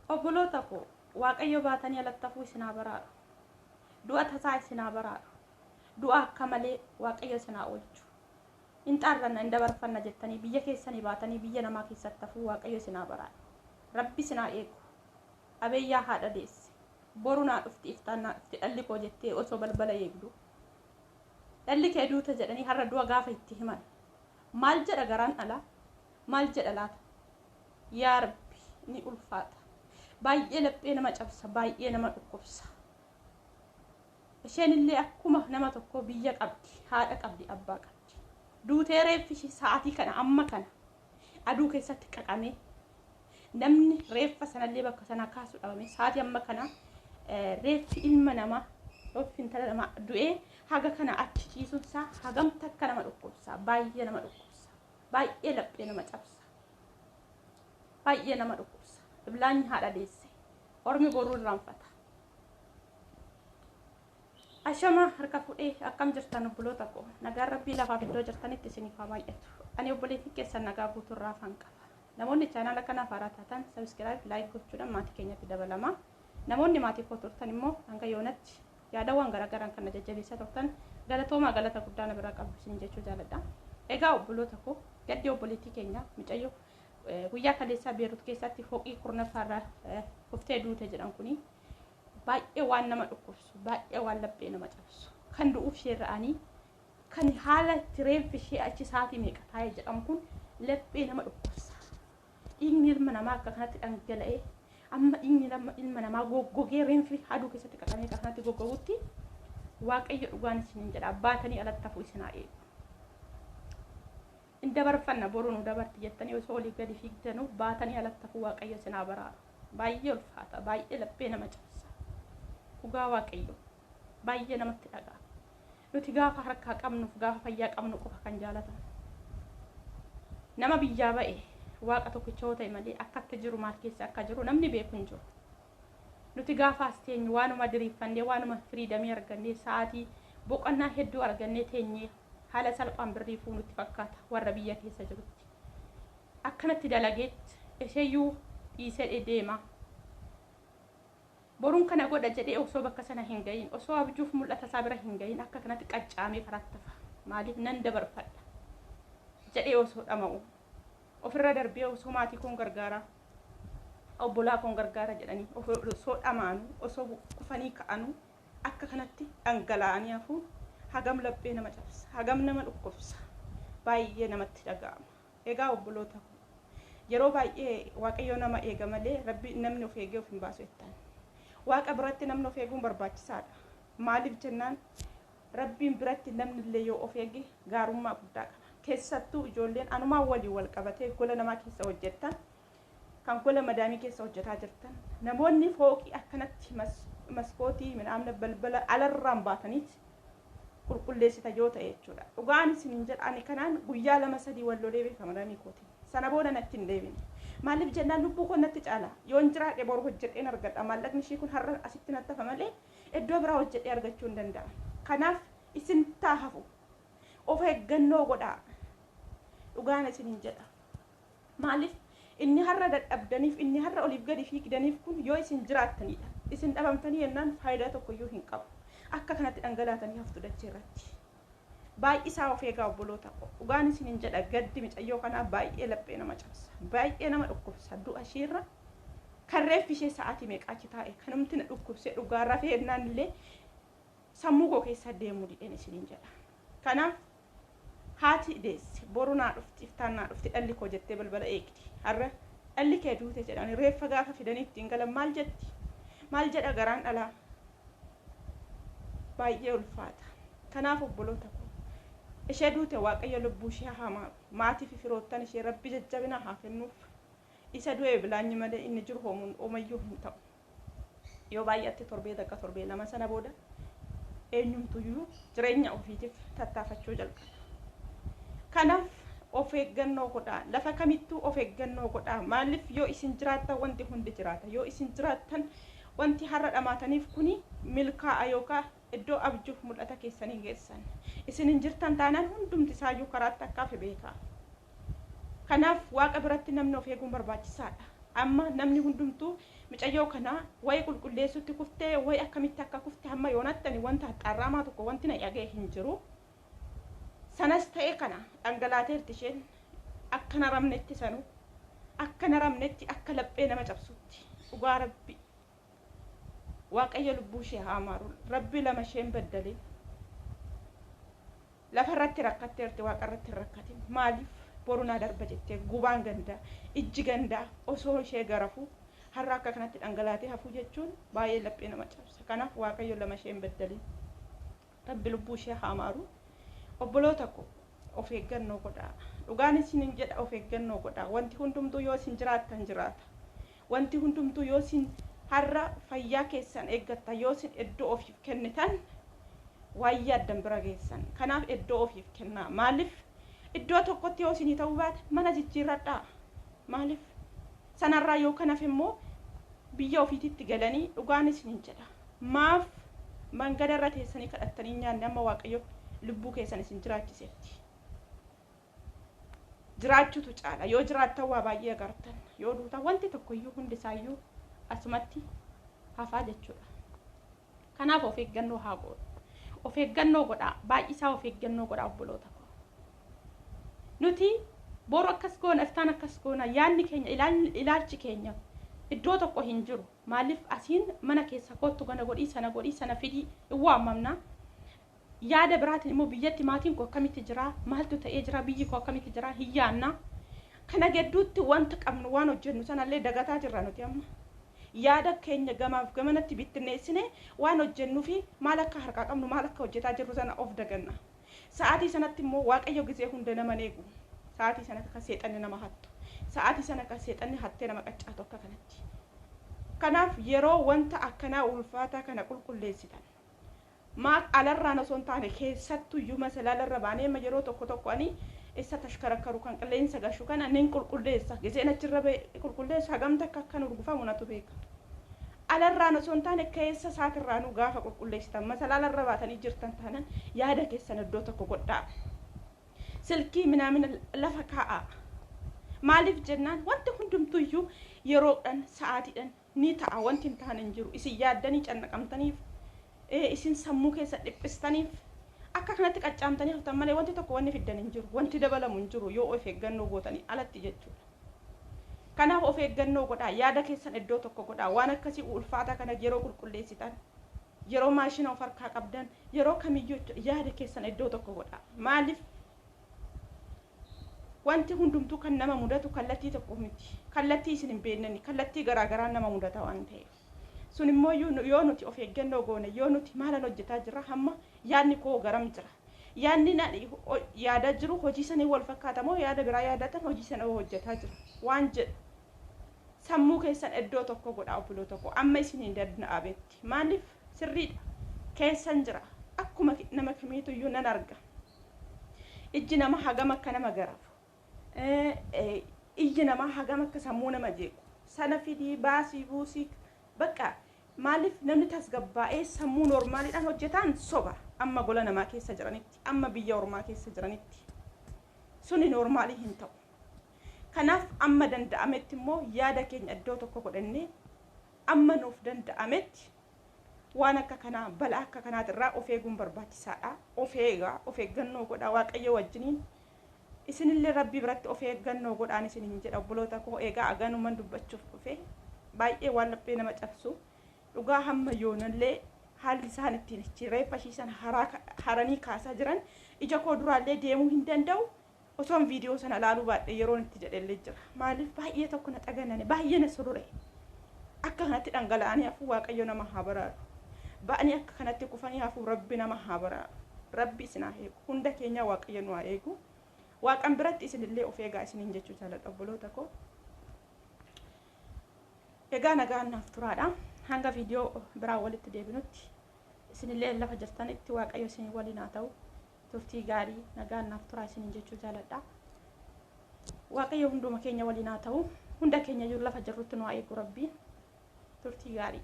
obboloota koo waaqayyo baatanii alattafuu isinaa baraadhu. Du'a tasaa isinaa baraadhu. Du'a akka malee waaqayyo isinaa oolchu. Inxaarranna inda barfanna jettanii biyya keessanii baatanii biyya namaa keessatti hafuu waaqayyo isinaa baraadhu. Rabbi isinaa eegu. Abeyyaa haadha deesse. Boru naa dhufti iftaan naa dhufti dhalli koo jettee osoo balbala eegdu. Dhalli kee duuta jedhanii har'a du'a gaafa itti himan. Maal jedha garaan alaa? Maal jedha laata? Yaa Rabbi ni ulfaata. Baay'ee laphee nama cabsa, baay'ee nama dhukkubsa. Isheen illee akkuma nama tokko biyya qabdi, haadha qabdi, abbaa qabdi. Duutee reeffi sa'aatii kana amma kana aduu keessatti qaqamee namni reeffa sanallee bakka sana kaasu dhabame sa'aatii amma kana reeffi ilma namaa reeffi intala namaa du'ee haga kana achi ciisuunsaa hagamta akka nama dhukkubsa, baay'ee nama dhukkubsa, baay'ee laphee nama cabsa, baay'ee nama dhukkubsa. Iblaanyi haadha deesse ormi boruu irraanfata. Ashama harka fuudhee akkam jirtan obboloota koo nagaan Rabbii lafaaf iddoo jirtanitti isiniif haa baay'atu. Ani obboleettii keessan nagaa guutuurraa fan qaba. Namoonni chaanaala kanaaf haaraa taatan subscribe like gochuudhaan maatii keenyatti dabalama. Namoonni maatii koo turtan immoo hanga yoonatti yaadawwan garaagaraan kan jajjabeessaa turtan galatoomaa galata guddaa na biraa qabdu isin jechuu jaaladha. Egaa obboloota koo gaddi obboleettii keenya mucayyoo guyyaa kaleessaa Beerut keessatti foqii kurnaffaarraa kuftee duute jedhan kuni baay'ee waan nama dhukkubsu, baay'ee waan laphee nama cabsu, kan du'uuf ishee ra'anii kan haala itti reeffi ishee achi sa'aatii meeqa taa'ee jedhamu kun laphee nama dhukkubsa. Dhiigni ilma namaa akka kanatti dhangala'ee amma dhiigni ilma namaa goggogee reeffi aduu keessatti qaqamee akka kanatti goggogutti waaqayyo dhugaan isiniin jedha baatanii alatti hafuu isinaa eegu. Inda barfanna boruu nu dabarti jettanii osoo olii gadi fiigdanuu baatanii alatti hafuu waaqayyo isinaa baraara. Baay'ee ulfaata, baay'ee laphee nama cabsa. Dhugaa waaqayyo baay'ee namatti dhagaa. Nuti gaafa harkaa qabnuuf gaafa fayyaa qabnu qofa kan jaalatan. Nama biyyaa ba'e waaqa tokkicha ta'e malee akkatti jiru maal keessa akka jiru namni beeku hin jiru. Nuti gaafa as teenye waanuma diriirfannee waanuma firiidamii argannee sa'aatii boqonnaa hedduu argannee teenyee haala salphaan birrii fuunutti fakkaata warra biyya keessa jirutti. Akkanatti dalageetti isheeyyuu dhiisee deema. Boruun kana godha jedhee osoo bakka sana hin gahin osoo abjuuf mul'ata isaa bira hin gahin akka kanatti qaccaamee karaatti tafa. Maaliif nan dabarfadha jedhee osoo dhama'u ofirra darbee osoo maatii koon gargaara obbolaa koon gargaara jedhanii osoo dhamaanu osoo kufanii ka'anu akka kanatti dhangala'anii hafuu hagam laphee nama cabsa, hagam nama dhukkubsa, baay'ee namatti dhaga'ama. Egaa obboloota yeroo baay'ee waaqayyo nama eega malee rabbi namni of eegee of hin baasu jettaan. Waaqa biratti namni of eeguun barbaachisaadha. Maaliif jennaan rabbiin biratti namni illee yoo of eege gaarummaa guddaa qaba. Keessattuu ijoolleen anumaan walii wal qabatee gola namaa keessa hojjettan kan gola madaamii keessa hojjetaa jirtan namoonni fooqii akkanatti maskootii midhaamna balbala alarraan baataniiti qulqulleessita yoo ta'e jechuudha. Dhugaan isin jedhani kanaan guyyaa 2-3 wal lolee beekama madaamii kooti. Sana booda natti hin deebine. Maaliif jennaan lubbuu koo natti caala. Yoon jiraadhe boru hojjedheen argadha. Maallaqni ishee kun har'a asitti natti hafa malee iddoo biraa hojjedhee argachuu hin danda'a. Kanaaf isin taahafu of eeggannoo godhaa. Dhugaan isin jedha. Maaliif inni har'a dadhabdaniif inni har'a oliif gadi fiigdaniif kun yoo isin jiraattanidha. Isin dhabamtanii yennaan faayidaa tokkoyyuu hin qabu. Akka kanatti dhangalaatanii haftu dachee irratti. Baay'isaa of eegaa obboloota koo. Dhugaan isin jedha gaddi mucayyoo kanaa baay'ee laphee nama cabsa. Baay'ee nama dhukkubsa. Du'a isheerra kan reeffi ishee sa'aatii meeqa achi taa'e kanumti na dhukkubsee dhugaa rafee yennaan illee sammuu koo keessa deemuu dideen isin jedha. Kanaaf haati deesse boru naa dhufti iftaan naa dhufti dhalli koo jettee balbala eegdi. Har'a dhalli kee duute jedhani reeffa gaafa fidanii ittiin galan maal jetti? Maal jedha garaan dhalaa? Baay'ee ulfaata. Kanaaf obboloota koo ishee duute waaqayyo lubbuu ishee hamaa maatii fi firoottan ishee rabbi jajjabina haa kennuuf. Isa du'e bilaanyi malee inni jiru hoomuun oomayyuu hin ta'u. Yoo baay'atti torbee takka torbee lama sana booda eenyumtuyyuu jireenya ofiitiif tattaafachuu jalqaba. Kanaaf of eeggannoo godhaa. Lafa kamittuu of eeggannoo godhaa. Maaliif yoo isin jiraattan wanti hundi jiraata. Yoo isin jiraattan wanti har'a dhamaataniif kuni milkaa'a yookaan iddoo abjuuf mul'ata keessanii geessan. Isin jirtan taanaan hundumti isaayyuu karaatti akka hafe beekaa. Kanaaf waaqa biratti namni of eeguun barbaachisaadha. Amma namni hundumtuu mucayyoo kana way qulqulleessutti kuftee way akkamitti akka kufte hamma yoonattani wanta xarraamaa tokko wanti na dhagee hin jiru. Sanas ta'e kana dhangalaateerti isheen akka naramnetti sanu akka naramnetti akka laphee nama cabsutti dhugaa rabbi waaqayyo lubbuu ishee haa maaru rabbi lama isheen baddalin lafarratti rakkatteerti waaqarratti rakkatin maaliif borunaa darba jettee gubaan gandaa ijji gandaa osoo ishee garafu har'a akka kanatti dhangalaatee hafuu jechuun baay'ee laphee nama cabsa. Kanaaf waaqayyo lama isheen baddalin rabbi lubbuu ishee haa maaru. Obboloota ko of eeggannoo godhaa. Dhugaan isin jedha of eeggannoo godhaa. Wanti hundumtuu yoo isin jiraattan jiraata. Wanti hundumtuu yoo isin har'a fayyaa keessan eeggattan yoo isin iddoo ofiif kennitan waayyaa addan bira geessan. Kanaaf iddoo ofiif kennaa. Maaliif iddoo tokkotti yoo isin ta'uu baate mana jijjiirradhaa. Maaliif sanarraa yoo kanaaf immoo biyya ofiititti galanii dhugaan isin jedha. Maaf mangadarra teessanii kadhattanii nyaanni amma waaqayyo lubbuu keessan isin jiraachisetti. Jiraachuutu caala yoo jiraattan waa baay'ee agartan yoo duutan wanti tokkoyyuu hundi isaayyuu asumatti hafaa jechuudha. Kanaaf of eeggannoo haa godhu. Of eeggannoo godhaa baay'isaa of eeggannoo godhaa obboloota ko. Nuti boru akkas goona iftaan akkas goona yaanni keenya ilaalchi keenya iddoo tokko hin jiru. Maaliif asiin mana keessa kottu gana godhii sana fidii waamamna. Yaada biraatiin immoo biyyatti maatiin koo akkamitti jira maaltu ta'ee jira biyyi koo akkamitti jira hiyyaanna kana gidduutti wanta qabnu waan hojjennu sanallee dagataa jirra nuti amma yaada keenya gamaaf gamanatti bittinneessine waan hojjennuu fi maal akka harkaa qabnu maal akka hojjetaa jirru sana of daganna. Sa'aatii sanatti immoo waaqayyo gisee hunda nama eegu. Sa'aatii sana akka seexanni nama hattu. Sa'aatii sana akka seexanni hattee nama qaccaatu akka kanatti. Kanaaf yeroo wanta akkanaa ulfaataa kana qulqulleessitan maak alarraan osoo hin taane keessattuu iyyuu masalaalarra baanee ma yeroo tokko ani isa tashkarakkaru kan qilleensa gashu kana nin qulqulleessa giseen achirra qulqulleessa hagamta akka urgufamu natu beeka. Alarraan osoo hin taane keessa saatirraanuu gaafa qulqulleessitan masalaalarra baatanii jirtan taanan yaada keessan iddoo tokko godhaa. Silkii minaamina lafa kaa'aa. Maaliif jennaan wanti hundumtuu iyyuu yeroodhaan sa'aatiidhaan ni ta'a wanti hin taane hin jiru. Isin yaaddanii cannaqamtaniif isin sammuu keessa dhiphistaniif akka kanatti qaccaamtanii haftan malee wanti tokko wanni fiddan hin jiru. Wanti dabalamu hin jiru yoo of eeggannoo gootanii alatti jechuudha. Kanaaf of eeggannoo godhaa yaada keessan iddoo tokko godhaa waan akkasii ulfaataa kana yeroo qulqulleessitan yeroo maashina of harkaa qabdan yeroo kamiyyuu yaada keessan iddoo tokko godhaa. Maaliif wanti hundumtuu kan nama mudatu kallattii tokko miti. Kallattii isin hin beeknani kallattii garaagaraa nama mudata waan ta'eef. Sun immoo yoo nuti of eeggannoo goone yoo nuti maalan hojjetaa jirra hamma yaadni koo garam jira. Yaadni yaada jiru hojii sanii wal fakkaatamoo yaada biraa yaadatan hojii sana hojjetaa jiru. Waan jedhu sammuu keessan iddoo tokko godhaa obboloota tokko amma isin hin dadna'abetti. Maaliif sirriidha keessan jira akkuma nama kamiitu iyyuu nan arga. Ijji nama hagam akka nama garafu. Ijji nama hagam akka sammuu nama jeequ. Sana fidii baasii buusii bakka maaliif namni tasgabbaa'ee sammuu normaaliidhaan hojjetaan soba amma gola namaa keessa jiranitti amma biyya ormaa keessa jiranitti suni normaalii hin ta'u. Kanaaf amma danda'ametti immoo yaada keenya iddoo tokko godhannee amma nuuf danda'ametti waan akka kanaa balaa akka kanaatirraa of eeguun barbaachisaadha. Of eegaa of eeggannoo godhaa waaqayyo wajjiniin isinillee rabbii biratti of eeggannoo godhaan isin hin jedha obboloota koo eegaa aganuman dubbachuuf dhufe baay'ee waan laphee nama cabsu dhugaa hamma yoonallee haalli isaan ittiin ichirree fashiisan haranii kaasaa jiran ija koo duraallee deemuu hin danda'u osoon viidiyoo sana laaluu baadhee yeroon itti jedhellee jira. Maaliif baay'ee tokko na xaganane baay'ee na surure akka kanatti dhangala'anii hafuu waaqayyo nama haa baraaru. Ba'anii akka kanatti kufanii hafuu rabbi nama haa baraaru. Rabbi isin haa eegu hunda keenya waaqayyo nu haa eegu. Waaqan biratti isinillee of eegaa isiniin jechuu jaalladha obboloota koo. Egaa nagaan naaf turaadha. Hanga viidiyoo biraa walitti deebinutti isinillee lafa jirtanitti waaqayyo isin waliin haa ta'u. Turtii gaarii nagaan naaf turaa isiniin jechuu jaalladha. Waaqayyo hunduma keenya waliin haa ta'u. Hunda keenya iyyuu lafa jirrutti nu haa eegu rabbiin. Turtii gaarii.